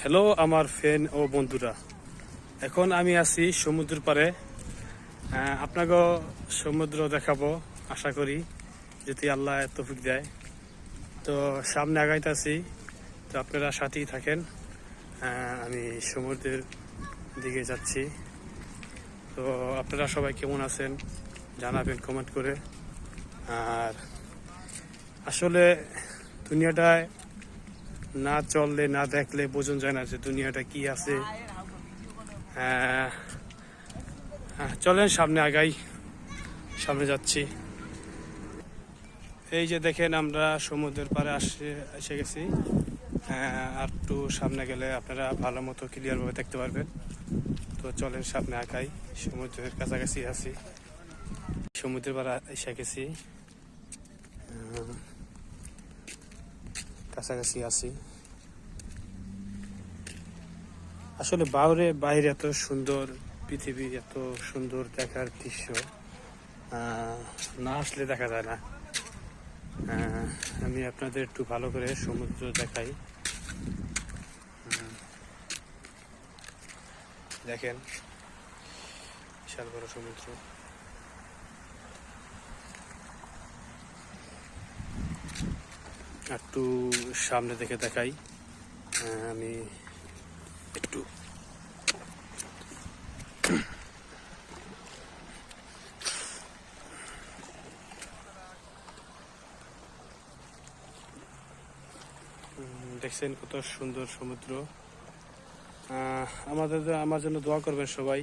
Hello আমার friend ও বন্ধুরা, এখন আমি আছি সমুদ্র পাড়ে। আপনাকেও সমুদ্র দেখাবো আশা করি, যদি আল্লাহ তৌফিক দেয়। তো সামনে আগাইতেছি, তো আপনারা সাথেই থাকেন। আমি সমুদ্রের দিকে যাচ্ছি। তো আপনারা সবাই কেমন আছেন জানাবেন কমেন্ট করে। আর আসলে দুনিয়াটায় না চললে না দেখলে বোঝন যায় না যে দুনিয়াটা কি আছে। চলেন সামনে আগাই, সামনে যাচ্ছি। এই যে দেখেন আমরা সমুদ্রের পাড়ে এসে গেছি। আর একটু সামনে গেলে আপনারা ভালো মতো ক্লিয়ারভাবে দেখতে পারবেন। তো চলেন সামনে আগাই, সমুদ্রের কাছাকাছি আছি, সমুদ্রের পাড়ে এসে গেছি, কাছাকাছি আছি। আসলে বাইরে এত সুন্দর পৃথিবী, এত সুন্দর দেখার দৃশ্য না আসলে দেখা যায় না। আমি আপনাদের একটু ভালো করে সমুদ্র দেখাই। দেখেন বিশাল বড় সমুদ্র। একটু সামনে দেখে দেখাই। আমি একটু দেখছেন কত সুন্দর সমুদ্র। আমার জন্য দোয়া করবেন সবাই।